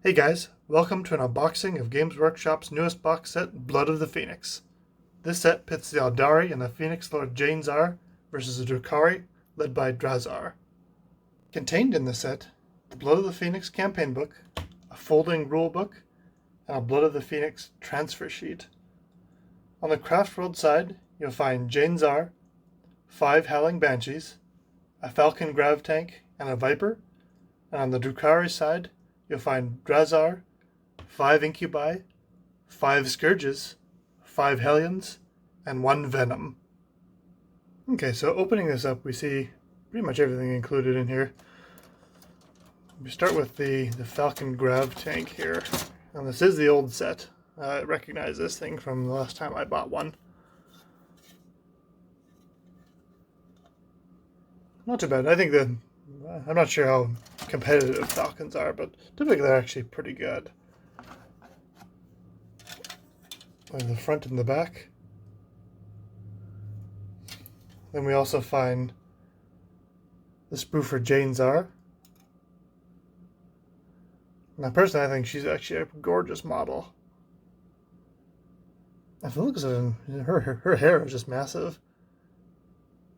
Hey guys, welcome to an unboxing of Games Workshop's newest box set, Blood of the Phoenix. This set pits the Eldari and the Phoenix Lord Jain'Zar versus the Drukhari, led by Jain'Zar. Contained in the set, the Blood of the Phoenix campaign book, a folding rulebook, and a Blood of the Phoenix transfer sheet. On the craft world side, you'll find Jain'Zar, 5 Howling Banshees, a Falcon Grav Tank, and a Viper, and on the Drukhari side, you'll find Jain'Zar, 5 Incubi, 5 Scourges, 5 Hellions, and 1 Venom. Okay, so opening this up, we see pretty much everything included in here. We start with the Falcon Grav Tank here. And this is the old set. I recognize this thing from the last time I bought one. Not too bad. I think I'm not sure how competitive Falcons are, but typically they're actually pretty good. And the front and the back. Then we also find the sprue for Jain'Zar. Now, personally, I think she's actually a gorgeous model. If it looks at her hair is just massive.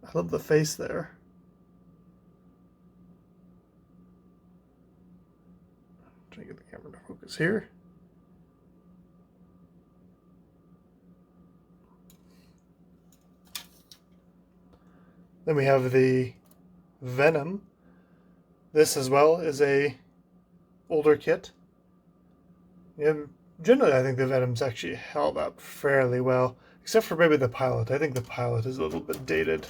I love the face there. Trying to get the camera to focus here. Then we have the Venom. This as well is a older kit. Yeah, generally I think the Venom's actually held up fairly well, except for maybe the pilot. I think the pilot is a little bit dated.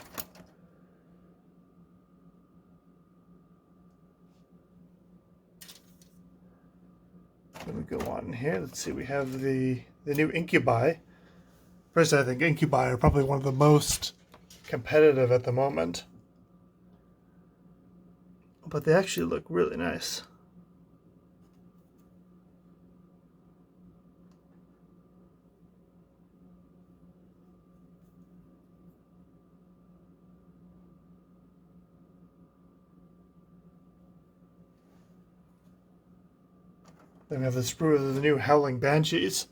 Let me go on here. Let's see, we have the new Incubi. First, I think Incubi are probably one of the most competitive at the moment. But they actually look really nice. Then we have the sprue of the new Howling Banshees.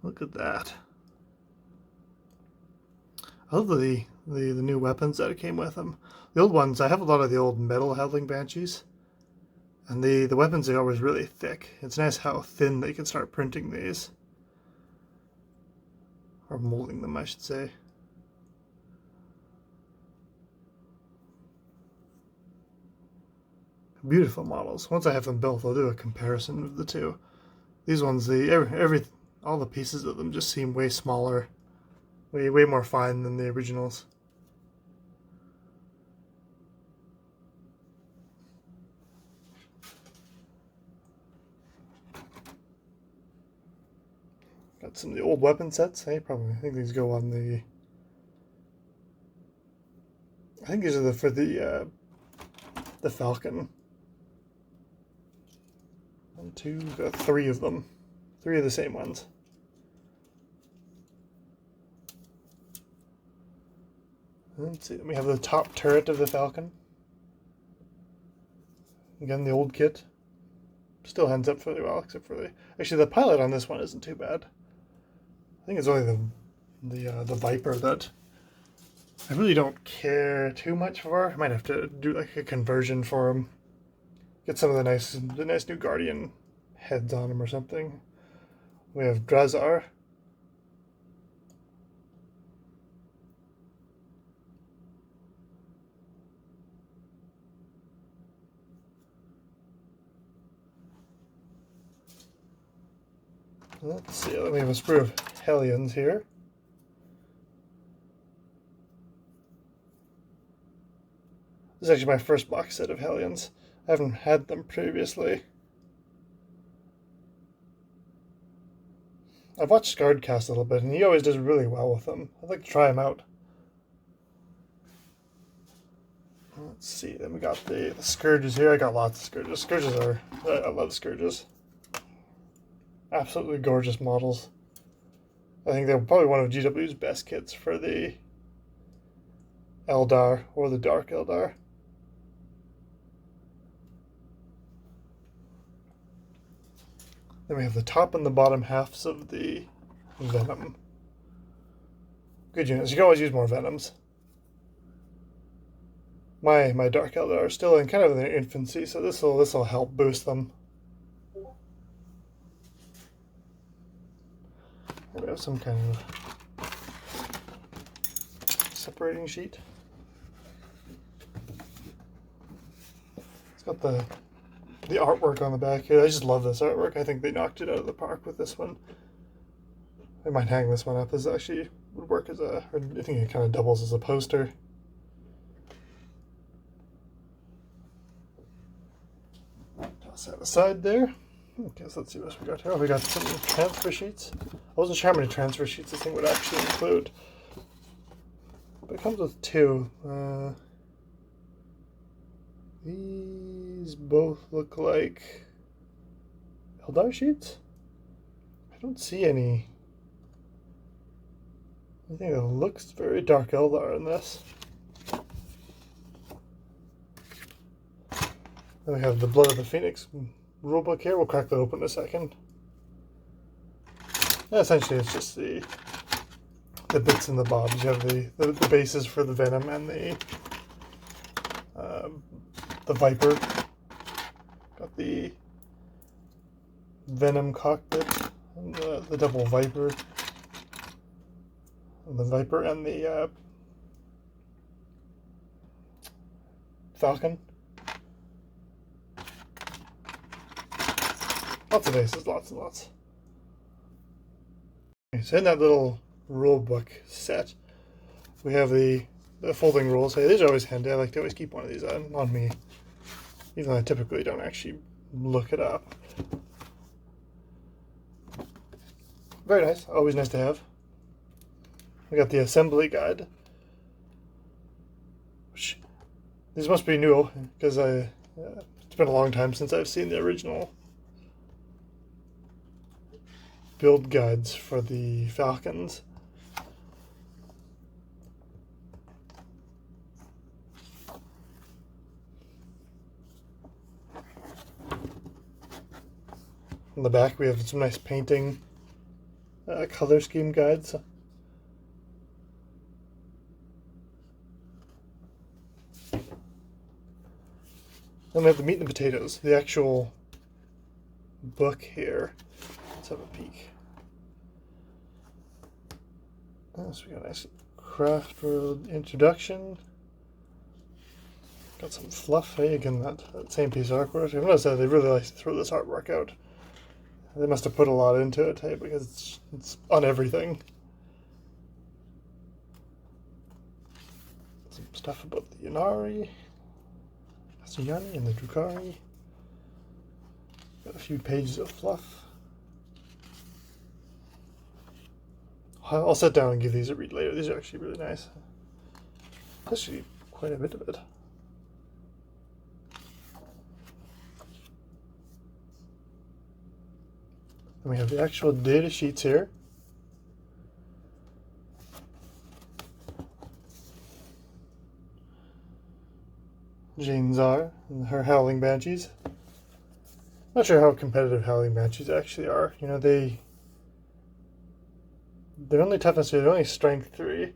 Look at that. I love the new weapons that came with them. The old ones, I have a lot of the old metal Howling Banshees. And the weapons are always really thick. It's nice how thin they can start printing these. Or molding them, I should say. Beautiful models. Once I have them built, I'll do a comparison of the two. These ones, all the pieces of them just seem way smaller, way more fine than the originals. Got some of the old weapon sets. I think these go on the. I think these are for the Falcon. 1, 2, 3 of them. 3 of the same ones. Let's see, we have the top turret of the Falcon. Again, the old kit. Still hands up fairly well, except for actually the pilot on this one isn't too bad. I think it's only the Viper that I really don't care too much for. I might have to do like a conversion for him. Get some of the nice new Guardian heads on him or something. We have Jain'Zar. Let's see, we have a sprue of Hellions here. This is actually my first box set of Hellions. I haven't had them previously. I've watched Scardcast a little bit, and he always does really well with them. I'd like to try him out. Let's see, then we got the Scourges here. I got lots of Scourges. I love Scourges. Absolutely gorgeous models. I think they're probably one of GW's best kits for the Eldar or the Dark Eldar. Then we have the top and the bottom halves of the Venom. Good units. You can always use more Venoms. My Dark Eldar are still in kind of their infancy, so this will help boost them. We have some kind of separating sheet. It's got the artwork on the back here. I just love this artwork. I think they knocked it out of the park with this one. I might hang this one up. This actually would work as a, or I think it kind of doubles as a poster. Toss that aside there. Okay, so let's see what we got here. We got some transfer sheets. I wasn't sure how many transfer sheets this thing would actually include, but it comes with two. These both look like Eldar sheets. I don't see any. I think it looks very Dark Eldar in this. Then we have the Blood of the Phoenix rulebook here. We'll crack that open in a second. Yeah, essentially, it's just the bits and the bobs. You have the bases for the Venom and the Viper. Got the Venom cockpit and the double Viper. And the Viper and the Falcon. Lots of bases, lots and lots. Okay, so in that little rule book set, we have the folding rules. Hey, these are always handy. I like to always keep one of these on me, even though I typically don't actually look it up. Very nice. Always nice to have. We got the assembly guide. These must be new, because it's been a long time since I've seen the original build guides for the Falcons. On the back we have some nice painting color scheme guides. Then we have the meat and potatoes, the actual book here. Let's have a peek. So we got a nice craft world introduction. Got some fluff. Hey, again, that same piece of artwork. I've noticed that they really like to throw this artwork out. They must have put a lot into it, hey, because it's on everything. Some stuff about the Ynnari, and the Drukhari. Got a few pages of fluff. I'll sit down and give these a read later. These are actually really nice. Actually, quite a bit of it. Then we have the actual data sheets here. Jain'Zar and her Howling Banshees. Not sure how competitive Howling Banshees actually are. You know, they're only toughness 2, they're only strength 3.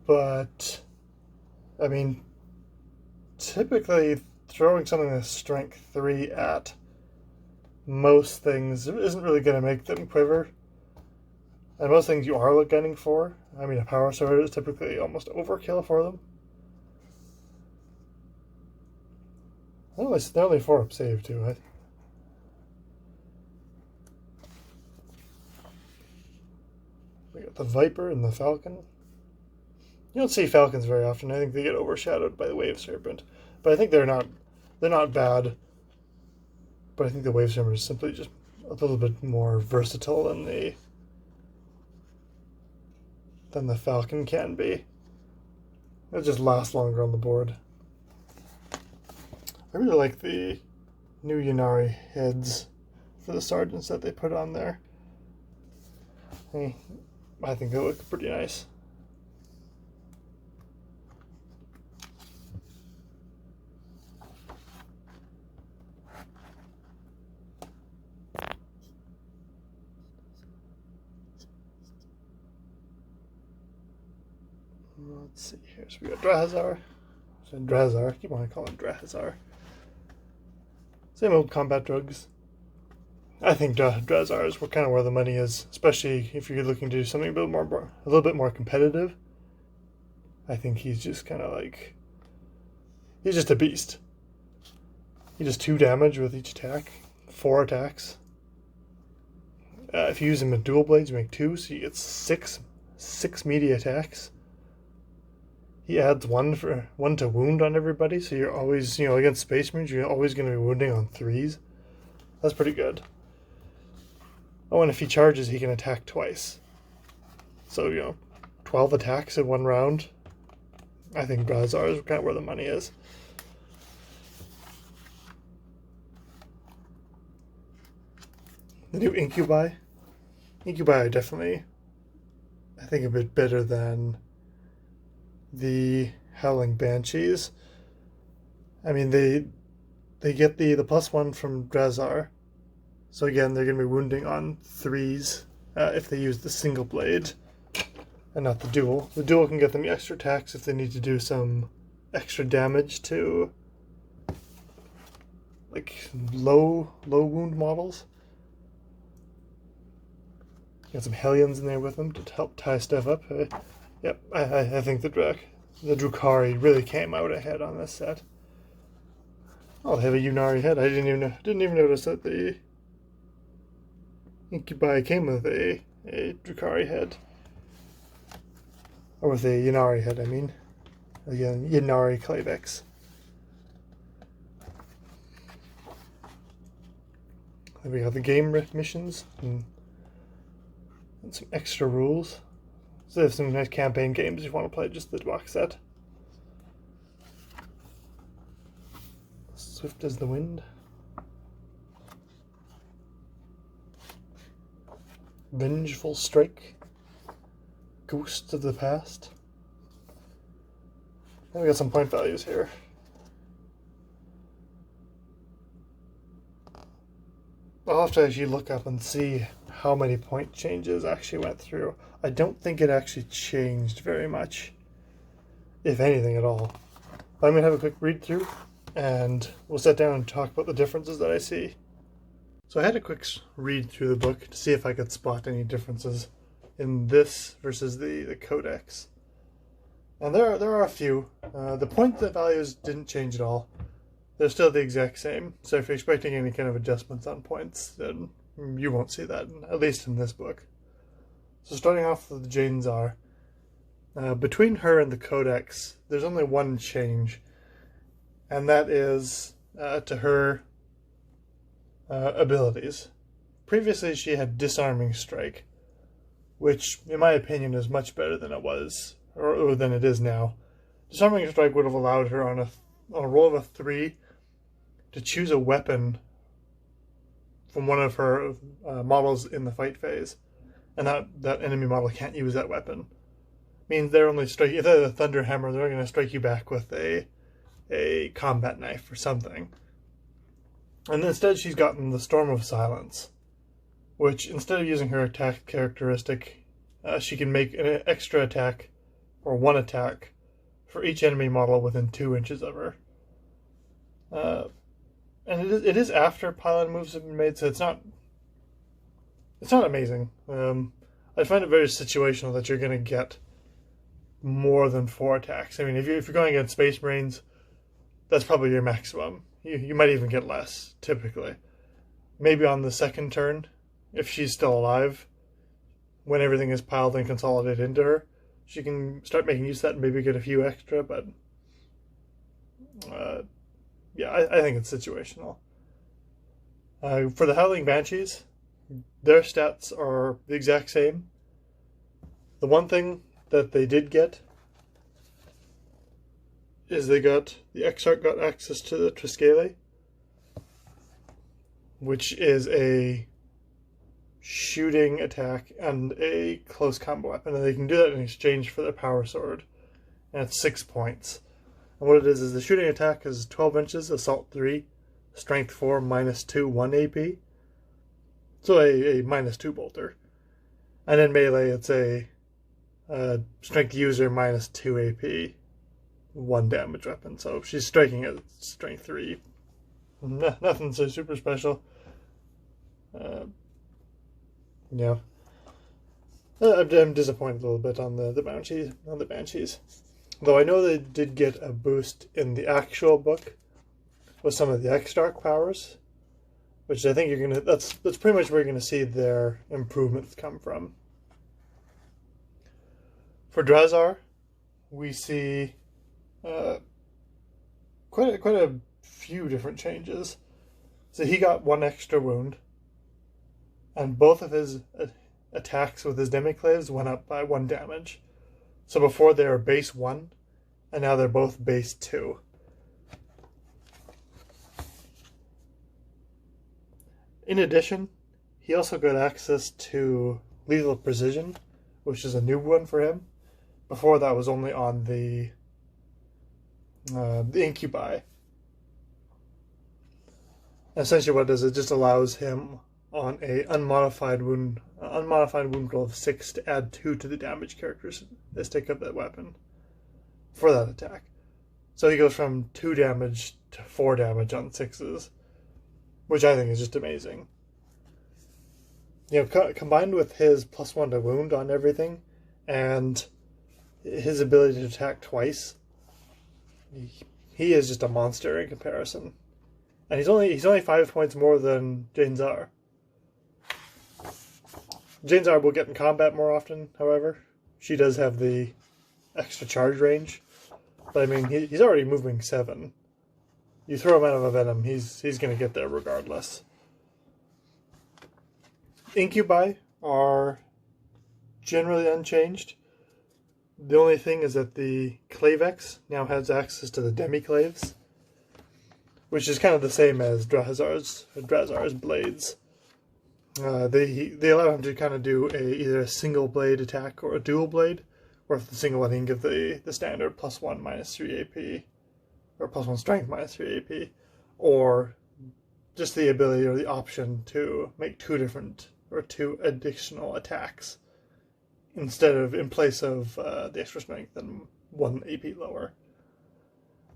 But, I mean, typically throwing something that's strength 3 at most things isn't really going to make them quiver. And most things you are gunning for, I mean, a power sword is typically almost overkill for them. They're only 4 up save too, right? We got the Viper and the Falcon. You don't see Falcons very often. I think they get overshadowed by the Wave Serpent. But I think they're not bad. But I think the Wave Serpent is simply just a little bit more versatile than the Falcon can be. It just lasts longer on the board. I really like the new Ynnari heads for the sergeants that they put on there. I think they look pretty nice. Let's see here. So we got Jain'Zar. Jain'Zar. I keep wanting to call him Jain'Zar. Same old combat drugs. I think Jain'Zar is kind of where the money is, especially if you're looking to do something a little bit more competitive. I think he's just kind of like, he's just a beast. He does 2 damage with each attack, 4 attacks. If you use him with dual blades, you make 2, so you get 6 meaty attacks. He adds 1 to wound on everybody, so you're always, against Space Marines, you're always going to be wounding on 3s. That's pretty good. Oh, and if he charges, he can attack twice. So, 12 attacks in 1 round. I think Jain'Zar is kind of where the money is. The new Incubi. Incubi are definitely, I think, a bit better than the Howling Banshees. I mean, they get the +1 from Jain'Zar. So again, they're going to be wounding on 3s if they use the single blade and not the dual. The dual can get them extra attacks if they need to do some extra damage to like low wound models. Got some Hellions in there with them to help tie stuff up. Yep, I think the Drukhari really came out ahead on this set. Oh, they have a Yunari head. I didn't even notice that the Incubi came with a Drukhari head. Or with a Yunari head, I mean. Again, Yunari Klavex. Then we have the game missions and some extra rules. So there's some nice campaign games if you want to play just the box set. Swift as the wind. Vengeful Strike. Ghosts of the Past. And we got some point values here. I'll have to actually look up and see how many point changes actually went through. I don't think it actually changed very much, if anything at all. But I'm going to have a quick read through and we'll sit down and talk about the differences that I see. So I had a quick read through the book to see if I could spot any differences in this versus the Codex. And there are a few. The point values didn't change at all. They're still the exact same. So if you're expecting any kind of adjustments on points, then you won't see that, at least in this book. So starting off with Jain'Zar. Between her and the Codex, there's only one change. And that is to her abilities. Previously she had Disarming Strike, which in my opinion is much better than it was, or than it is now. Disarming Strike would have allowed her on a roll of a 3 to choose a weapon from one of her models in the fight phase, and that enemy model can't use that weapon. Means they're only strike. If they're the Thunder Hammer, they're going to strike you back with a combat knife or something. And instead, she's gotten the Storm of Silence, which instead of using her attack characteristic, she can make an extra attack or 1 attack for each enemy model within 2 inches of her. And it is after pylon moves have been made, so it's not amazing. I find it very situational that you're going to get more than 4 attacks. I mean, if you're going against Space Marines, that's probably your maximum. You might even get less, typically. Maybe on the second turn, if she's still alive, when everything is piled and consolidated into her, she can start making use of that and maybe get a few extra, but yeah, I think it's situational. For the Howling Banshees, their stats are the exact same. The one thing that they did get is the Exarch got access to the Triskele, which is a shooting attack and a close combo weapon, and they can do that in exchange for their power sword, and it's 6 points. And what it is the shooting attack is 12 inches, assault 3, strength 4, -2, 1 AP. So a -2 bolter. And in melee, it's a strength user minus 2 AP, 1 damage weapon. So she's striking at strength 3. Nothing so super special. Yeah. I'm disappointed a little bit on the Banshees. Though I know they did get a boost in the actual book with some of the X-Dark powers, which I think that's pretty much where you're gonna see their improvements come from. For Jain'Zar, we see quite a few different changes. So he got 1 extra wound, and both of his attacks with his demiclaves went up by 1 damage. So before they were base 1, and now they're both base 2. In addition, he also got access to lethal precision, which is a new one for him. Before that was only on the incubi. And essentially what it does, it just allows him on a unmodified wound roll of 6 to add 2 to the damage characteristic of that weapon for that attack. So he goes from 2 damage to 4 damage on 6s, which I think is just amazing. You know, combined with his +1 to wound on everything, and his ability to attack twice, he is just a monster in comparison. And he's only 5 points more than Jain'Zar. Jain'Zar will get in combat more often, however. She does have the extra charge range. But I mean, he's already moving 7. You throw him out of a venom, he's going to get there regardless. Incubi are generally unchanged. The only thing is that the Clavex now has access to the demiclaves, which is kind of the same as Jain'Zar's blades. They allow him to kind of do either a single blade attack or a dual blade, where if the single one he can give the standard +1 minus 3 AP, or +1 strength minus 3 AP, or just the ability or the option to make 2 additional attacks in place of the extra strength and 1 AP lower.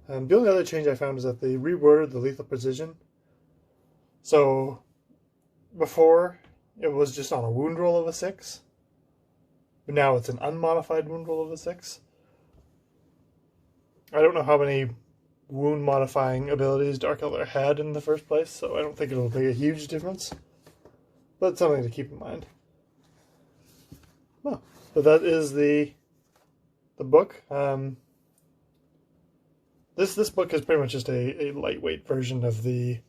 The only other change I found is that they reworded the lethal precision. So before it was just on a wound roll of a 6, but now it's an unmodified wound roll of a 6. I don't know how many wound modifying abilities Dark Elder had in the first place, so I don't think it'll make a huge difference. But it's something to keep in mind. Well, but that is the book. This book is pretty much just a lightweight version of the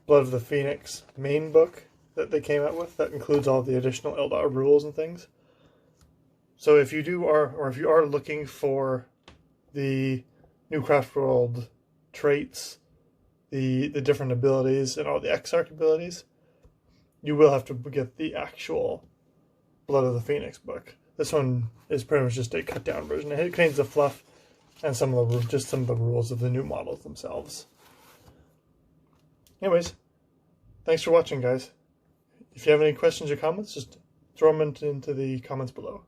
Blood of the Phoenix main book that they came out with. That includes all the additional Eldar rules and things. So if you are looking for the new Craft World traits, the different abilities, and all the Exarch abilities, you will have to get the actual Blood of the Phoenix book. This one is pretty much just a cut down version. It contains the fluff and some of the rules of the new models themselves. Anyways, thanks for watching, guys. If you have any questions or comments, just throw them into the comments below.